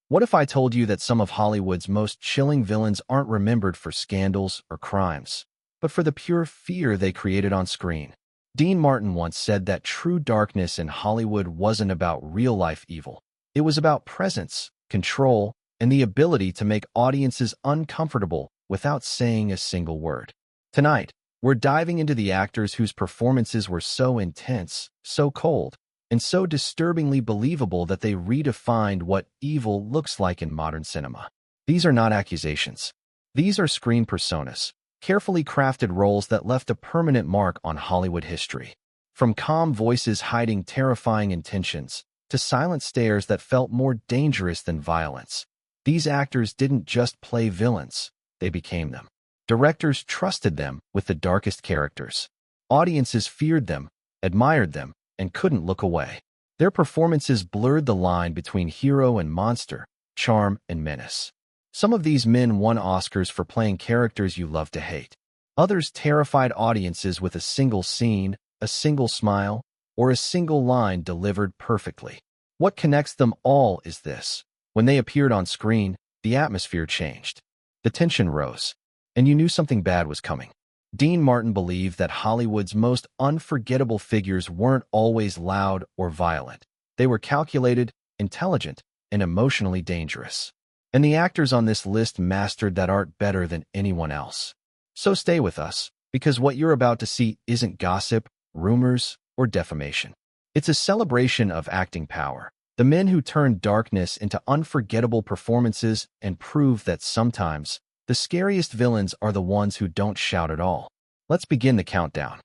What if I told you that some of Hollywood's most chilling villains aren't remembered for scandals or crimes, but for the pure fear they created on screen? Dean Martin once said that true darkness in Hollywood wasn't about real-life evil. It was about presence, control, and the ability to make audiences uncomfortable without saying a single word. Tonight, we're diving into the actors whose performances were so intense, so cold, and so disturbingly believable that they redefined what evil looks like in modern cinema. These are not accusations. These are screen personas, carefully crafted roles that left a permanent mark on Hollywood history. From calm voices hiding terrifying intentions, to silent stares that felt more dangerous than violence. These actors didn't just play villains, they became them. Directors trusted them with the darkest characters. Audiences feared them, admired them, and couldn't look away. Their performances blurred the line between hero and monster, charm and menace. Some of these men won Oscars for playing characters you love to hate. Others terrified audiences with a single scene, a single smile, or a single line delivered perfectly. What connects them all is this: when they appeared on screen, the atmosphere changed. The tension rose, and you knew something bad was coming. Dean Martin believed that Hollywood's most unforgettable figures weren't always loud or violent. They were calculated, intelligent, and emotionally dangerous. And the actors on this list mastered that art better than anyone else. So stay with us, because what you're about to see isn't gossip, rumors, or defamation. It's a celebration of acting power. The men who turned darkness into unforgettable performances and proved that sometimes the scariest villains are the ones who don't shout at all. Let's begin the countdown.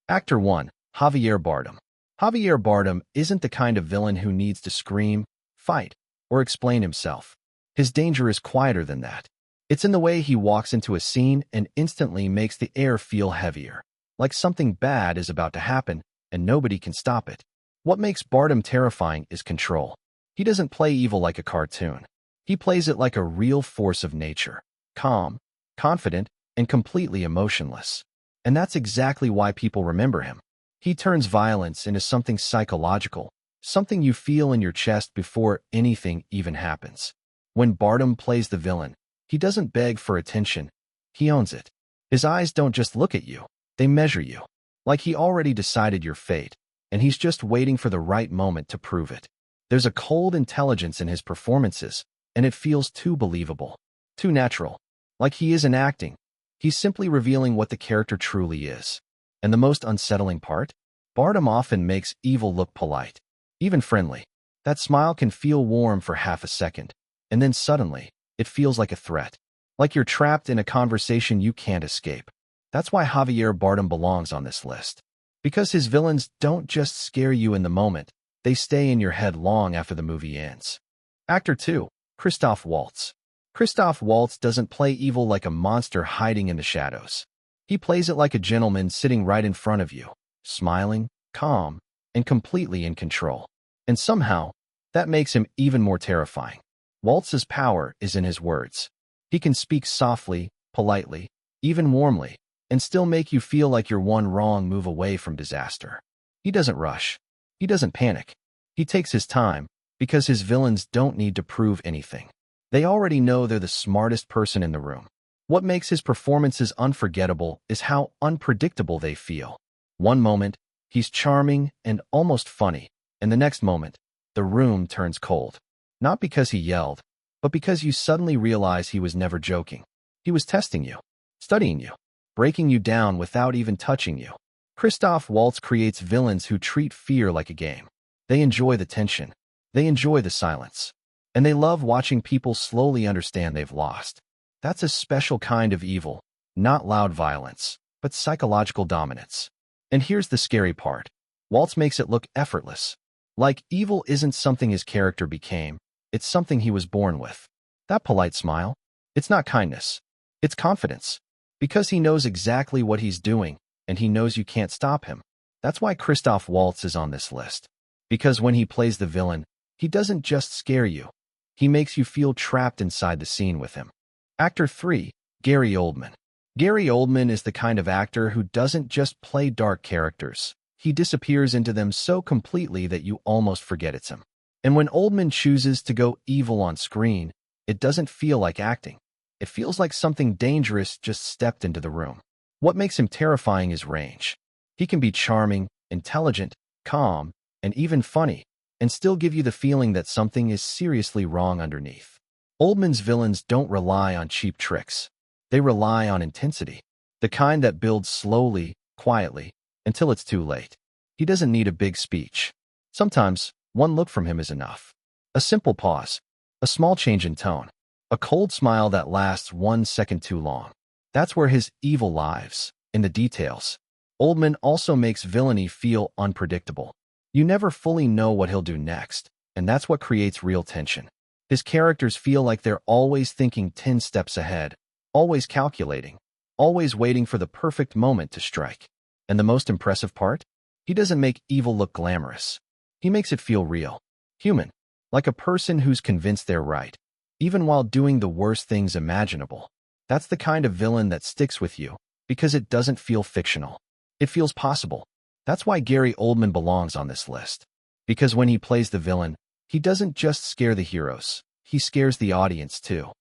Actor 1, Javier Bardem. Javier Bardem isn't the kind of villain who needs to scream, fight, or explain himself. His danger is quieter than that. It's in the way he walks into a scene and instantly makes the air feel heavier, like something bad is about to happen and nobody can stop it. What makes Bardem terrifying is control. He doesn't play evil like a cartoon. He plays it like a real force of nature. Calm, confident, and completely emotionless. And that's exactly why people remember him. He turns violence into something psychological, something you feel in your chest before anything even happens. When Bardem plays the villain, he doesn't beg for attention, he owns it. His eyes don't just look at you, they measure you. Like he already decided your fate, and he's just waiting for the right moment to prove it. There's a cold intelligence in his performances, and it feels too believable, too natural. Like he isn't acting. He's simply revealing what the character truly is. And the most unsettling part? Bardem often makes evil look polite, even friendly. That smile can feel warm for half a second, and then suddenly, it feels like a threat. Like you're trapped in a conversation you can't escape. That's why Javier Bardem belongs on this list. Because his villains don't just scare you in the moment, they stay in your head long after the movie ends. Actor 2, Christoph Waltz. Christoph Waltz doesn't play evil like a monster hiding in the shadows. He plays it like a gentleman sitting right in front of you, smiling, calm, and completely in control. And somehow, that makes him even more terrifying. Waltz's power is in his words. He can speak softly, politely, even warmly, and still make you feel like you're one wrong move away from disaster. He doesn't rush. He doesn't panic. He takes his time, because his villains don't need to prove anything. They already know they're the smartest person in the room. What makes his performances unforgettable is how unpredictable they feel. One moment, he's charming and almost funny, and the next moment, the room turns cold. Not because he yelled, but because you suddenly realize he was never joking. He was testing you, studying you, breaking you down without even touching you. Christoph Waltz creates villains who treat fear like a game. They enjoy the tension. They enjoy the silence. And they love watching people slowly understand they've lost. That's a special kind of evil, not loud violence, but psychological dominance. And here's the scary part. Waltz makes it look effortless. Like evil isn't something his character became, it's something he was born with. That polite smile, it's not kindness, it's confidence. Because he knows exactly what he's doing, and he knows you can't stop him. That's why Christoph Waltz is on this list. Because when he plays the villain, he doesn't just scare you. He makes you feel trapped inside the scene with him. Actor 3, Gary Oldman. Gary Oldman is the kind of actor who doesn't just play dark characters. He disappears into them so completely that you almost forget it's him. And when Oldman chooses to go evil on screen, it doesn't feel like acting. It feels like something dangerous just stepped into the room. What makes him terrifying is range. He can be charming, intelligent, calm, and even funny, and still give you the feeling that something is seriously wrong underneath. Oldman's villains don't rely on cheap tricks. They rely on intensity, the kind that builds slowly, quietly, until it's too late. He doesn't need a big speech. Sometimes, one look from him is enough. A simple pause, a small change in tone, a cold smile that lasts 1 second too long. That's where his evil lies, in the details. Oldman also makes villainy feel unpredictable. You never fully know what he'll do next, and that's what creates real tension. His characters feel like they're always thinking 10 steps ahead, always calculating, always waiting for the perfect moment to strike. And the most impressive part? He doesn't make evil look glamorous. He makes it feel real, human, like a person who's convinced they're right, even while doing the worst things imaginable. That's the kind of villain that sticks with you, because it doesn't feel fictional. It feels possible. That's why Gary Oldman belongs on this list. Because when he plays the villain, he doesn't just scare the heroes, he scares the audience too.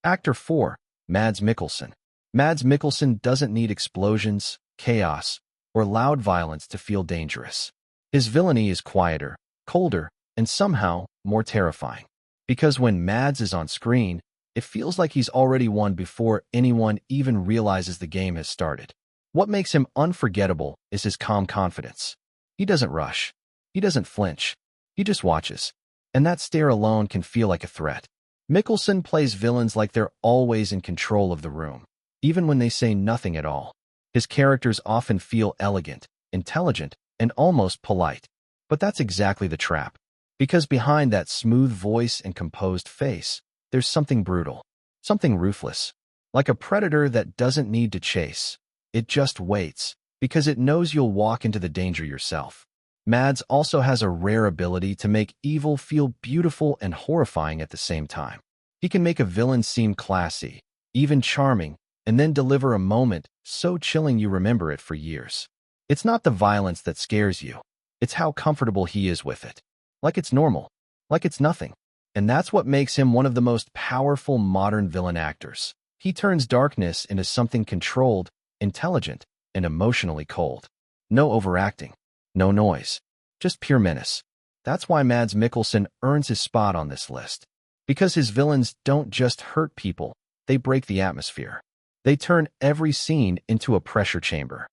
Actor 4, Mads Mikkelsen. Mads Mikkelsen doesn't need explosions, chaos, or loud violence to feel dangerous. His villainy is quieter, colder, and somehow more terrifying. Because when Mads is on screen, it feels like he's already won before anyone even realizes the game has started. What makes him unforgettable is his calm confidence. He doesn't rush. He doesn't flinch. He just watches. And that stare alone can feel like a threat. Mikkelsen plays villains like they're always in control of the room, even when they say nothing at all. His characters often feel elegant, intelligent, and almost polite. But that's exactly the trap. Because behind that smooth voice and composed face, there's something brutal, something ruthless. Like a predator that doesn't need to chase. It just waits, because it knows you'll walk into the danger yourself. Mads also has a rare ability to make evil feel beautiful and horrifying at the same time. He can make a villain seem classy, even charming, and then deliver a moment so chilling you remember it for years. It's not the violence that scares you. It's how comfortable he is with it. Like it's normal. Like it's nothing. And that's what makes him one of the most powerful modern villain actors. He turns darkness into something controlled, intelligent, and emotionally cold. No overacting. No noise. Just pure menace. That's why Mads Mikkelsen earns his spot on this list. Because his villains don't just hurt people, they break the atmosphere. They turn every scene into a pressure chamber.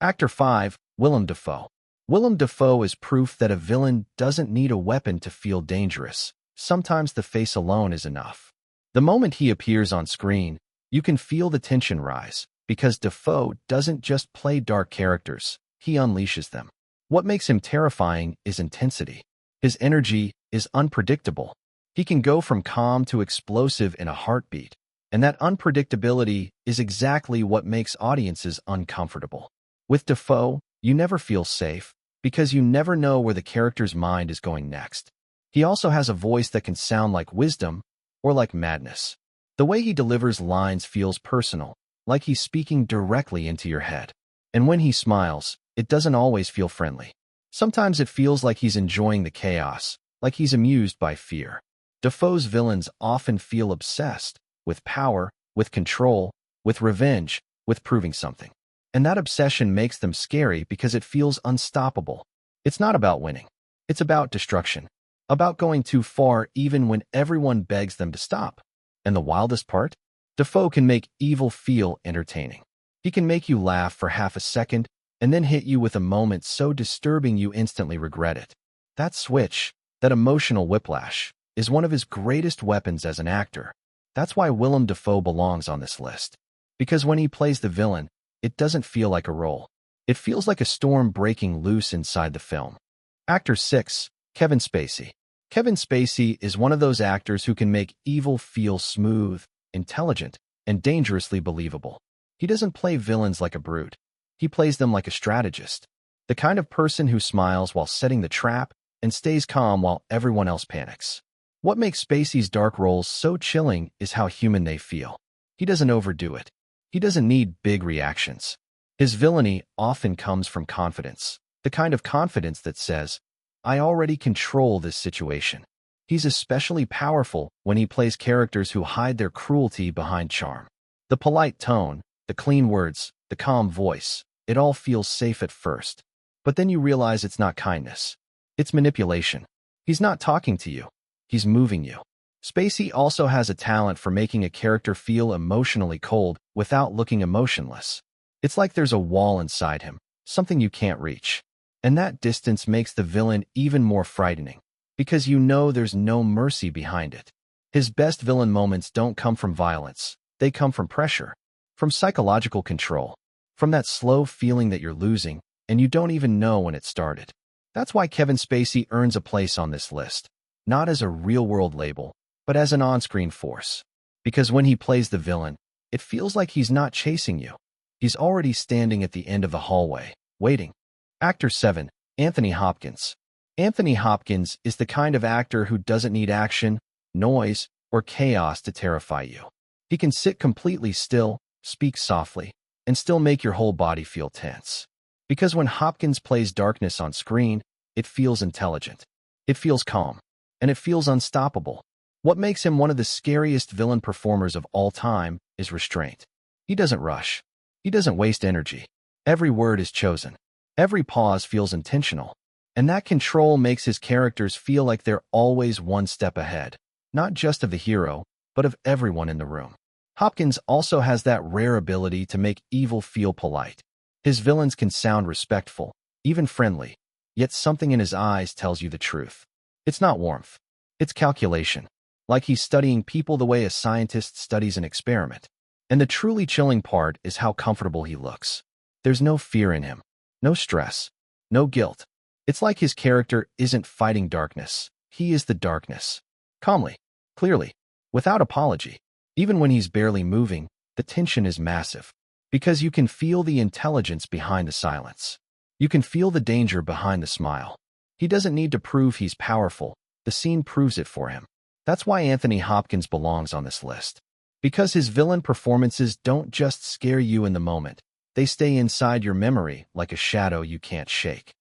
Actor 5, Willem Dafoe. Willem Dafoe is proof that a villain doesn't need a weapon to feel dangerous. Sometimes the face alone is enough. The moment he appears on screen, you can feel the tension rise, because Dafoe doesn't just play dark characters, he unleashes them. What makes him terrifying is intensity. His energy is unpredictable. He can go from calm to explosive in a heartbeat, and that unpredictability is exactly what makes audiences uncomfortable. With Dafoe, you never feel safe, because you never know where the character's mind is going next. He also has a voice that can sound like wisdom or like madness. The way he delivers lines feels personal, like he's speaking directly into your head. And when he smiles, it doesn't always feel friendly. Sometimes it feels like he's enjoying the chaos, like he's amused by fear. Dafoe's villains often feel obsessed with power, with control, with revenge, with proving something. And that obsession makes them scary because it feels unstoppable. It's not about winning. It's about destruction. About going too far even when everyone begs them to stop. And the wildest part? Dafoe can make evil feel entertaining. He can make you laugh for half a second and then hit you with a moment so disturbing you instantly regret it. That switch, that emotional whiplash, is one of his greatest weapons as an actor. That's why Willem Dafoe belongs on this list. Because when he plays the villain, it doesn't feel like a role. It feels like a storm breaking loose inside the film. Actor 6, Kevin Spacey. Kevin Spacey is one of those actors who can make evil feel smooth, intelligent, and dangerously believable. He doesn't play villains like a brute. He plays them like a strategist. The kind of person who smiles while setting the trap and stays calm while everyone else panics. What makes Spacey's dark roles so chilling is how human they feel. He doesn't overdo it. He doesn't need big reactions. His villainy often comes from confidence. The kind of confidence that says, I already control this situation. He's especially powerful when he plays characters who hide their cruelty behind charm. The polite tone, the clean words, the calm voice, it all feels safe at first. But then you realize it's not kindness. It's manipulation. He's not talking to you. He's moving you. Spacey also has a talent for making a character feel emotionally cold without looking emotionless. It's like there's a wall inside him, something you can't reach. And that distance makes the villain even more frightening, because you know there's no mercy behind it. His best villain moments don't come from violence. They come from pressure, from psychological control, from that slow feeling that you're losing, and you don't even know when it started. That's why Kevin Spacey earns a place on this list, not as a real-world label, but as an on-screen force. Because when he plays the villain, it feels like he's not chasing you. He's already standing at the end of the hallway, waiting. Actor 7, Anthony Hopkins. Anthony Hopkins is the kind of actor who doesn't need action, noise, or chaos to terrify you. He can sit completely still, speak softly, and still make your whole body feel tense. Because when Hopkins plays darkness on screen, it feels intelligent. It feels calm. And it feels unstoppable. What makes him one of the scariest villain performers of all time is restraint. He doesn't rush. He doesn't waste energy. Every word is chosen. Every pause feels intentional. And that control makes his characters feel like they're always one step ahead, not just of the hero, but of everyone in the room. Hopkins also has that rare ability to make evil feel polite. His villains can sound respectful, even friendly, yet something in his eyes tells you the truth. It's not warmth. It's calculation, like he's studying people the way a scientist studies an experiment. And the truly chilling part is how comfortable he looks. There's no fear in him, no stress, no guilt. It's like his character isn't fighting darkness. He is the darkness. Calmly, clearly, without apology. Even when he's barely moving, the tension is massive. Because you can feel the intelligence behind the silence. You can feel the danger behind the smile. He doesn't need to prove he's powerful. The scene proves it for him. That's why Anthony Hopkins belongs on this list. Because his villain performances don't just scare you in the moment. They stay inside your memory like a shadow you can't shake.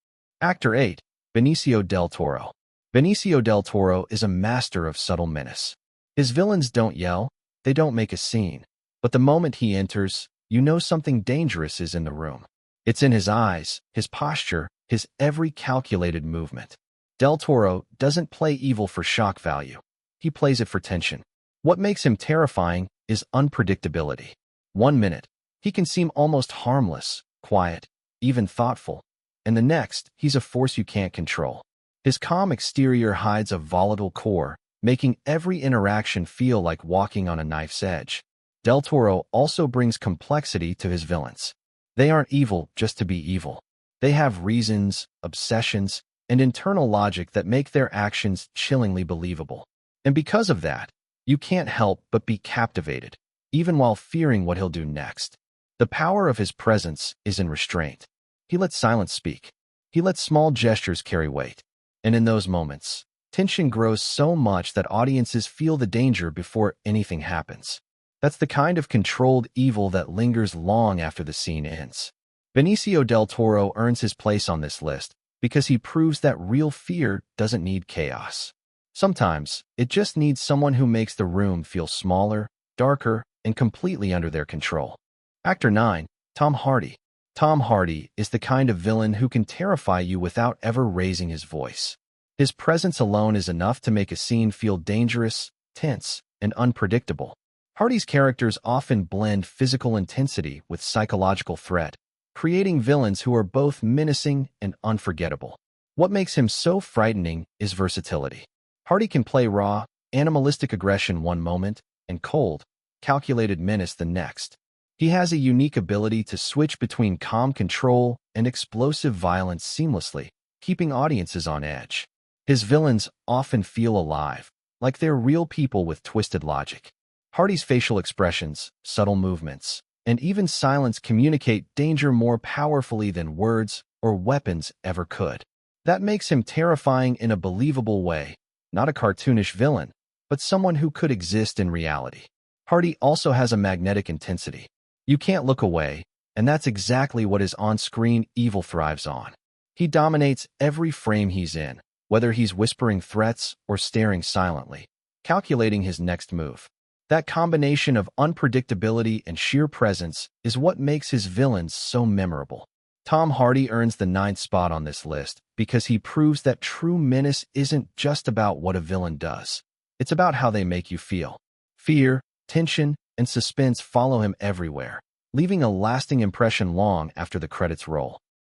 Actor 8, Benicio del Toro. Benicio del Toro is a master of subtle menace. His villains don't yell. They don't make a scene. But the moment he enters, you know something dangerous is in the room. It's in his eyes, his posture, his every calculated movement. Del Toro doesn't play evil for shock value. He plays it for tension. What makes him terrifying is unpredictability. 1 minute, he can seem almost harmless, quiet, even thoughtful. And the next, he's a force you can't control. His calm exterior hides a volatile core, making every interaction feel like walking on a knife's edge. Del Toro also brings complexity to his villains. They aren't evil just to be evil. They have reasons, obsessions, and internal logic that make their actions chillingly believable. And because of that, you can't help but be captivated, even while fearing what he'll do next. The power of his presence is in restraint. He lets silence speak. He lets small gestures carry weight. And in those moments, tension grows so much that audiences feel the danger before anything happens. That's the kind of controlled evil that lingers long after the scene ends. Benicio del Toro earns his place on this list because he proves that real fear doesn't need chaos. Sometimes, it just needs someone who makes the room feel smaller, darker, and completely under their control. Actor 9, Tom Hardy. Tom Hardy is the kind of villain who can terrify you without ever raising his voice. His presence alone is enough to make a scene feel dangerous, tense, and unpredictable. Hardy's characters often blend physical intensity with psychological threat, creating villains who are both menacing and unforgettable. What makes him so frightening is versatility. Hardy can play raw, animalistic aggression one moment and cold, calculated menace the next. He has a unique ability to switch between calm control and explosive violence seamlessly, keeping audiences on edge. His villains often feel alive, like they're real people with twisted logic. Hardy's facial expressions, subtle movements, and even silence communicate danger more powerfully than words or weapons ever could. That makes him terrifying in a believable way, not a cartoonish villain, but someone who could exist in reality. Hardy also has a magnetic intensity. You can't look away, and that's exactly what his on-screen evil thrives on. He dominates every frame he's in, whether he's whispering threats or staring silently, calculating his next move. That combination of unpredictability and sheer presence is what makes his villains so memorable. Tom Hardy earns the 9th spot on this list because he proves that true menace isn't just about what a villain does. It's about how they make you feel. Fear, tension, and suspense follow him everywhere, leaving a lasting impression long after the credits roll.